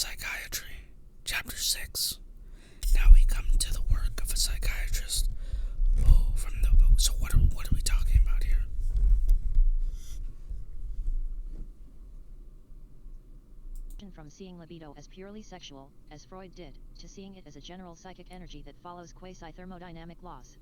Psychiatry, Chapter 6. Now we come to the work of a psychiatrist. So what are we talking about here? From seeing libido as purely sexual, as Freud did, to seeing it as a general psychic energy that follows quasi-thermodynamic laws.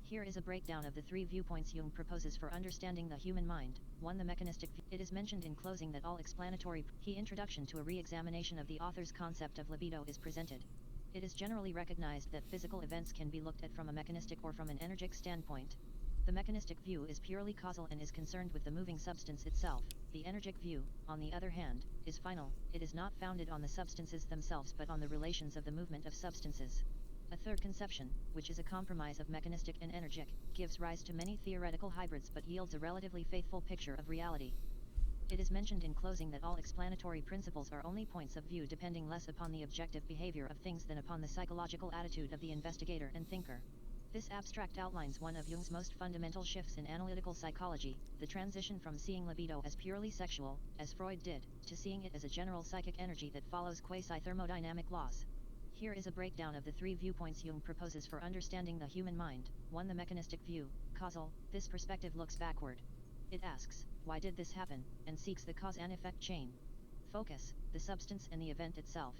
Here is a breakdown of the three viewpoints Jung proposes for understanding the human mind. 1. The mechanistic view. It is mentioned in closing that all explanatory introduction to a re-examination of the author's concept of libido is presented. It is generally recognized that physical events can be looked at from a mechanistic or from an energetic standpoint. The mechanistic view is purely causal and is concerned with the moving substance itself. The energetic view, on the other hand, is final. It is not founded on the substances themselves but on the relations of the movement of substances. A third conception, which is a compromise of mechanistic and energetic, gives rise to many theoretical hybrids but yields a relatively faithful picture of reality. It is mentioned in closing that all explanatory principles are only points of view depending less upon the objective behavior of things than upon the psychological attitude of the investigator and thinker. This abstract outlines one of Jung's most fundamental shifts in analytical psychology, the transition from seeing libido as purely sexual, as Freud did, to seeing it as a general psychic energy that follows quasi-thermodynamic laws. Here is a breakdown of the three viewpoints Jung proposes for understanding the human mind. 1. The mechanistic view, causal. This perspective looks backward. It asks, why did this happen, and seeks the cause and effect chain. Focus, the substance and the event itself.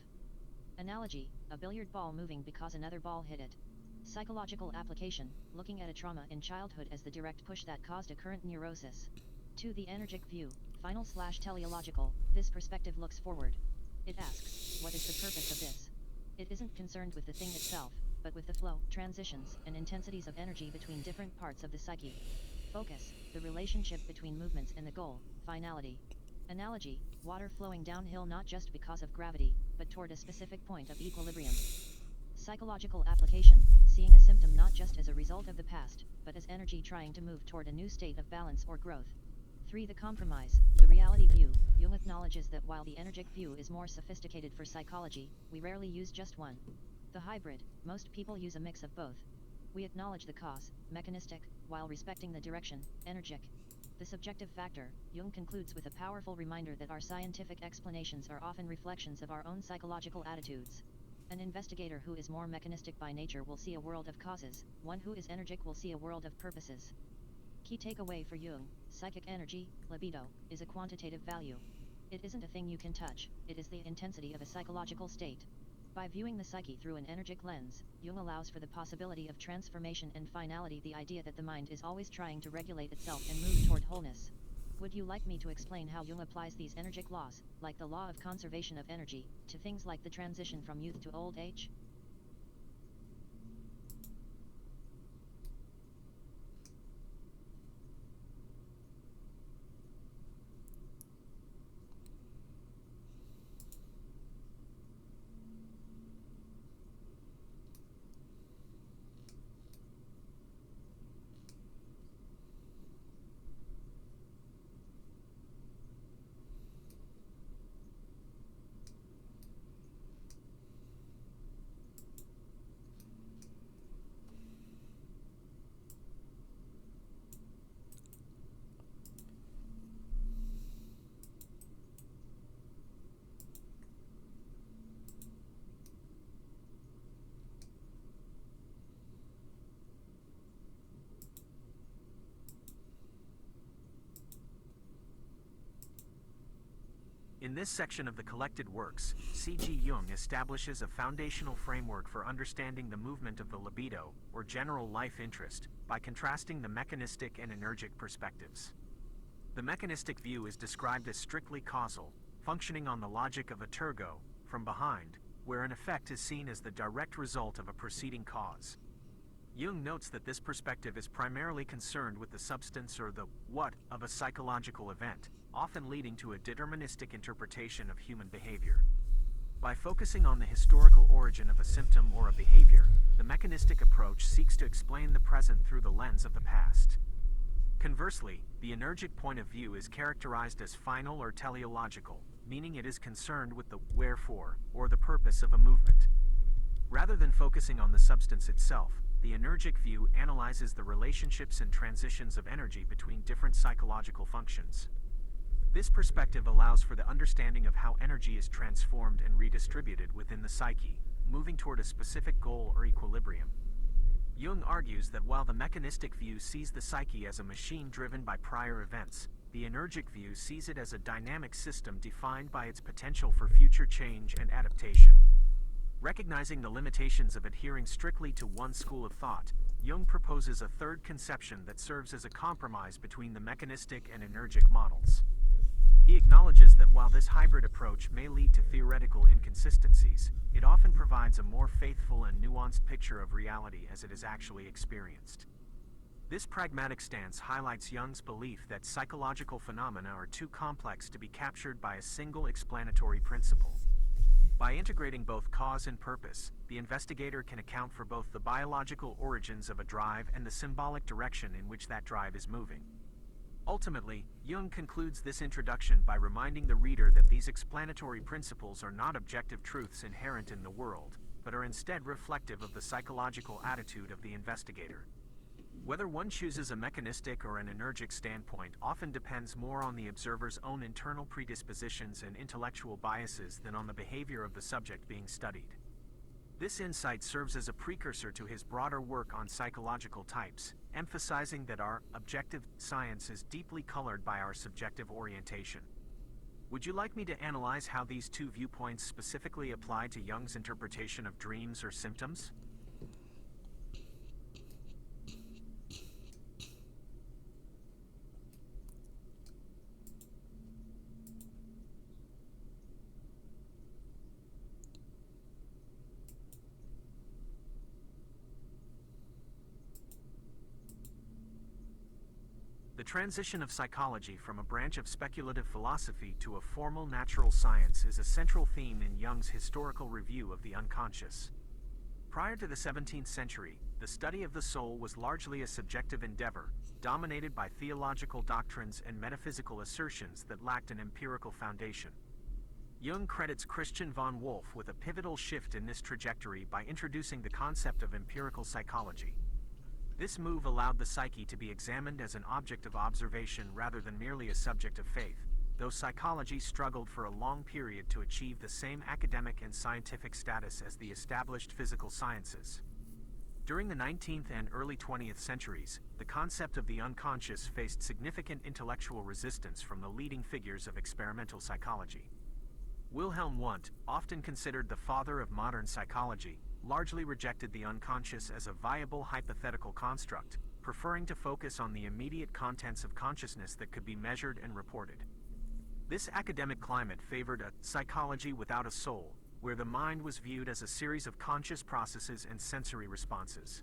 Analogy, a billiard ball moving because another ball hit it. Psychological application, looking at a trauma in childhood as the direct push that caused a current neurosis. 2. The energetic view, final/teleological. This perspective looks forward. It asks, what is the purpose of this? It isn't concerned with the thing itself, but with the flow, transitions, and intensities of energy between different parts of the psyche. Focus, the relationship between movements and the goal, finality. Analogy, water flowing downhill not just because of gravity, but toward a specific point of equilibrium. Psychological application, seeing a symptom not just as a result of the past, but as energy trying to move toward a new state of balance or growth. 3. The compromise, the reality view. Jung acknowledges that while the energetic view is more sophisticated for psychology, we rarely use just one. The hybrid, most people use a mix of both. We acknowledge the cause, mechanistic, while respecting the direction, energetic. The subjective factor, Jung concludes with a powerful reminder that our scientific explanations are often reflections of our own psychological attitudes. An investigator who is more mechanistic by nature will see a world of causes, one who is energetic will see a world of purposes. Key takeaway for Jung, psychic energy, libido, is a quantitative value. It isn't a thing you can touch, it is the intensity of a psychological state. By viewing the psyche through an energetic lens, Jung allows for the possibility of transformation and finality, the idea that the mind is always trying to regulate itself and move toward wholeness. Would you like me to explain how Jung applies these energetic laws, like the law of conservation of energy, to things like the transition from youth to old age? In this section of the collected works, C.G. Jung establishes a foundational framework for understanding the movement of the libido, or general life interest, by contrasting the mechanistic and energetic perspectives. The mechanistic view is described as strictly causal, functioning on the logic of a tergo, from behind, where an effect is seen as the direct result of a preceding cause. Jung notes that this perspective is primarily concerned with the substance or the what of a psychological event, often leading to a deterministic interpretation of human behavior. By focusing on the historical origin of a symptom or a behavior, the mechanistic approach seeks to explain the present through the lens of the past. Conversely, the energetic point of view is characterized as final or teleological, meaning it is concerned with the wherefore, or the purpose of a movement. Rather than focusing on the substance itself, the energetic view analyzes the relationships and transitions of energy between different psychological functions. This perspective allows for the understanding of how energy is transformed and redistributed within the psyche, moving toward a specific goal or equilibrium. Jung argues that while the mechanistic view sees the psyche as a machine driven by prior events, the energic view sees it as a dynamic system defined by its potential for future change and adaptation. Recognizing the limitations of adhering strictly to one school of thought, Jung proposes a third conception that serves as a compromise between the mechanistic and energic models. He acknowledges that while this hybrid approach may lead to theoretical inconsistencies, it often provides a more faithful and nuanced picture of reality as it is actually experienced. This pragmatic stance highlights Jung's belief that psychological phenomena are too complex to be captured by a single explanatory principle. By integrating both cause and purpose, the investigator can account for both the biological origins of a drive and the symbolic direction in which that drive is moving. Ultimately, Jung concludes this introduction by reminding the reader that these explanatory principles are not objective truths inherent in the world, but are instead reflective of the psychological attitude of the investigator. Whether one chooses a mechanistic or an energic standpoint often depends more on the observer's own internal predispositions and intellectual biases than on the behavior of the subject being studied. This insight serves as a precursor to his broader work on psychological types, emphasizing that our objective science is deeply colored by our subjective orientation. Would you like me to analyze how these two viewpoints specifically apply to Jung's interpretation of dreams or symptoms? The transition of psychology from a branch of speculative philosophy to a formal natural science is a central theme in Jung's historical review of the unconscious. Prior to the 17th century, the study of the soul was largely a subjective endeavor, dominated by theological doctrines and metaphysical assertions that lacked an empirical foundation. Jung credits Christian von Wolff with a pivotal shift in this trajectory by introducing the concept of empirical psychology. This move allowed the psyche to be examined as an object of observation rather than merely a subject of faith, though psychology struggled for a long period to achieve the same academic and scientific status as the established physical sciences. During the 19th and early 20th centuries, the concept of the unconscious faced significant intellectual resistance from the leading figures of experimental psychology. Wilhelm Wundt, often considered the father of modern psychology, largely rejected the unconscious as a viable hypothetical construct, preferring to focus on the immediate contents of consciousness that could be measured and reported. This academic climate favored a psychology without a soul, where the mind was viewed as a series of conscious processes and sensory responses.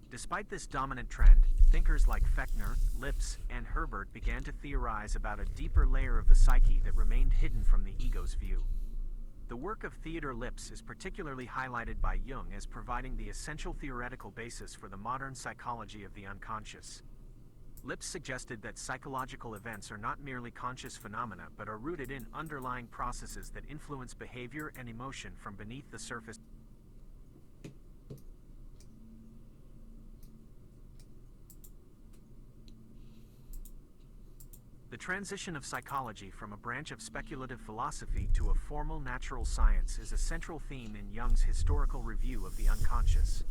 Despite this dominant trend, thinkers like Fechner, Lipps, and Herbert began to theorize about a deeper layer of the psyche that remained hidden from the ego's view. The work of Theodor Lipps is particularly highlighted by Jung as providing the essential theoretical basis for the modern psychology of the unconscious. Lipps suggested that psychological events are not merely conscious phenomena but are rooted in underlying processes that influence behavior and emotion from beneath the surface. The transition of psychology from a branch of speculative philosophy to a formal natural science is a central theme in Jung's historical review of the unconscious.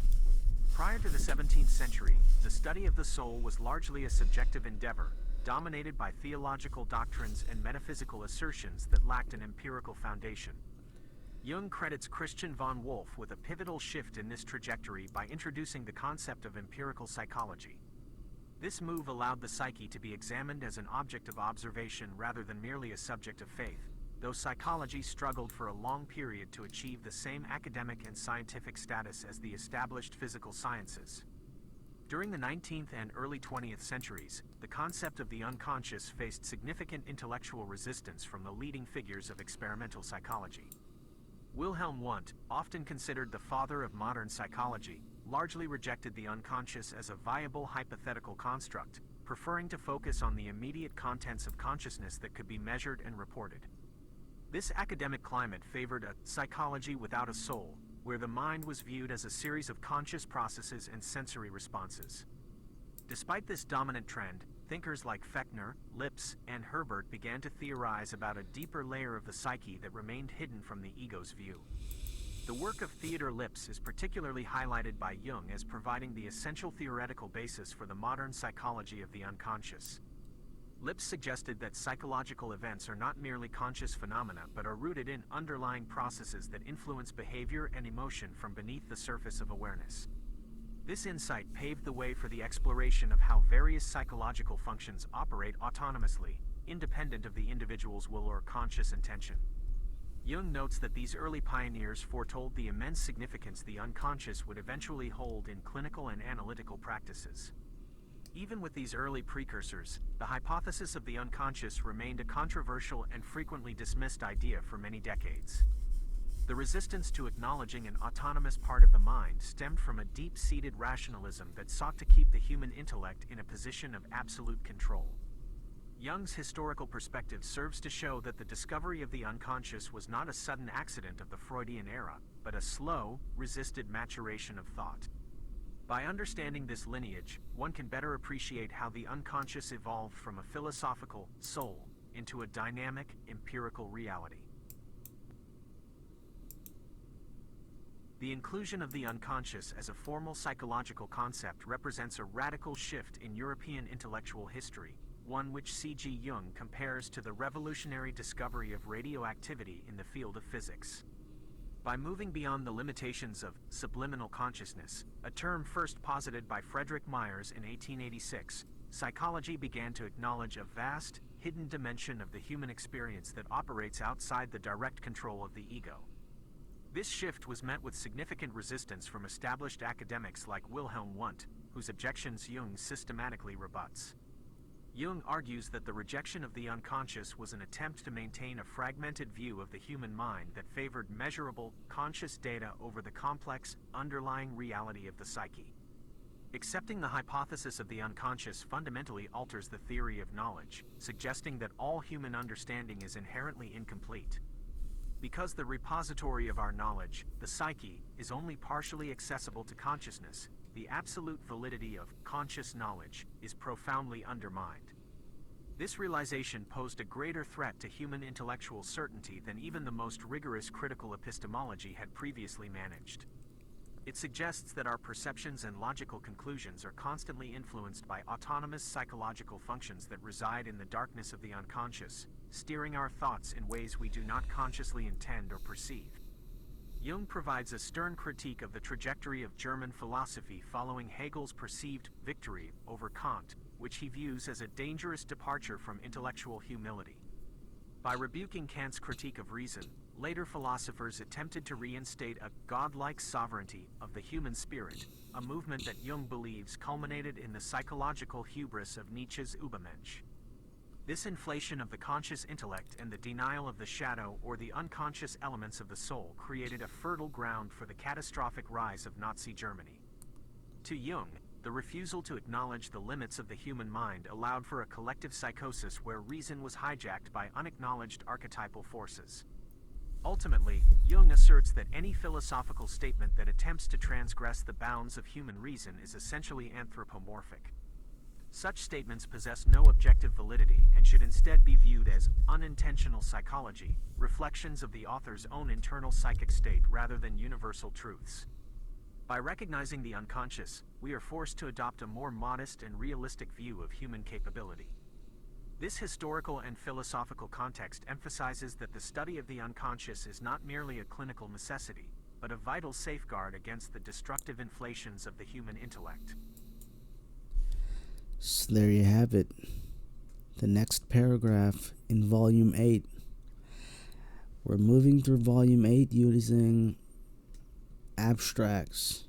Prior to the 17th century, the study of the soul was largely a subjective endeavor, dominated by theological doctrines and metaphysical assertions that lacked an empirical foundation. Jung credits Christian von Wolff with a pivotal shift in this trajectory by introducing the concept of empirical psychology. This move allowed the psyche to be examined as an object of observation rather than merely a subject of faith, though psychology struggled for a long period to achieve the same academic and scientific status as the established physical sciences. During the 19th and early 20th centuries, the concept of the unconscious faced significant intellectual resistance from the leading figures of experimental psychology. Wilhelm Wundt, often considered the father of modern psychology, largely rejected the unconscious as a viable hypothetical construct, preferring to focus on the immediate contents of consciousness that could be measured and reported. This academic climate favored a psychology without a soul, where the mind was viewed as a series of conscious processes and sensory responses. Despite this dominant trend, thinkers like Fechner, Lipps, and Herbert began to theorize about a deeper layer of the psyche that remained hidden from the ego's view. The work of Theodor Lipps is particularly highlighted by Jung as providing the essential theoretical basis for the modern psychology of the unconscious. Lipps suggested that psychological events are not merely conscious phenomena but are rooted in underlying processes that influence behavior and emotion from beneath the surface of awareness. This insight paved the way for the exploration of how various psychological functions operate autonomously, independent of the individual's will or conscious intention. Jung notes that these early pioneers foretold the immense significance the unconscious would eventually hold in clinical and analytical practices. Even with these early precursors, the hypothesis of the unconscious remained a controversial and frequently dismissed idea for many decades. The resistance to acknowledging an autonomous part of the mind stemmed from a deep-seated rationalism that sought to keep the human intellect in a position of absolute control. Jung's historical perspective serves to show that the discovery of the unconscious was not a sudden accident of the Freudian era, but a slow, resisted maturation of thought. By understanding this lineage, one can better appreciate how the unconscious evolved from a philosophical soul into a dynamic, empirical reality. The inclusion of the unconscious as a formal psychological concept represents a radical shift in European intellectual history, one which C.G. Jung compares to the revolutionary discovery of radioactivity in the field of physics. By moving beyond the limitations of subliminal consciousness, a term first posited by Frederick Myers in 1886, psychology began to acknowledge a vast, hidden dimension of the human experience that operates outside the direct control of the ego. This shift was met with significant resistance from established academics like Wilhelm Wundt, whose objections Jung systematically rebuts. Jung argues that the rejection of the unconscious was an attempt to maintain a fragmented view of the human mind that favored measurable, conscious data over the complex, underlying reality of the psyche. Accepting the hypothesis of the unconscious fundamentally alters the theory of knowledge, suggesting that all human understanding is inherently incomplete. Because the repository of our knowledge, the psyche, is only partially accessible to consciousness, the absolute validity of conscious knowledge is profoundly undermined. This realization posed a greater threat to human intellectual certainty than even the most rigorous critical epistemology had previously managed. It suggests that our perceptions and logical conclusions are constantly influenced by autonomous psychological functions that reside in the darkness of the unconscious, steering our thoughts in ways we do not consciously intend or perceive. Jung provides a stern critique of the trajectory of German philosophy following Hegel's perceived victory over Kant, which he views as a dangerous departure from intellectual humility. By rebuking Kant's critique of reason, later philosophers attempted to reinstate a godlike sovereignty of the human spirit, a movement that Jung believes culminated in the psychological hubris of Nietzsche's Übermensch. This inflation of the conscious intellect and the denial of the shadow or the unconscious elements of the soul created a fertile ground for the catastrophic rise of Nazi Germany. To Jung, the refusal to acknowledge the limits of the human mind allowed for a collective psychosis where reason was hijacked by unacknowledged archetypal forces. Ultimately, Jung asserts that any philosophical statement that attempts to transgress the bounds of human reason is essentially anthropomorphic. Such statements possess no objective validity and should instead be viewed as unintentional psychology, reflections of the author's own internal psychic state rather than universal truths. By recognizing the unconscious, we are forced to adopt a more modest and realistic view of human capability. This historical and philosophical context emphasizes that the study of the unconscious is not merely a clinical necessity, but a vital safeguard against the destructive inflations of the human intellect. So there you have it. The next paragraph in Volume 8. We're moving through Volume 8 using abstracts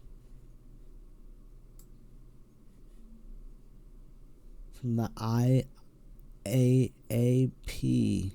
from the IAAP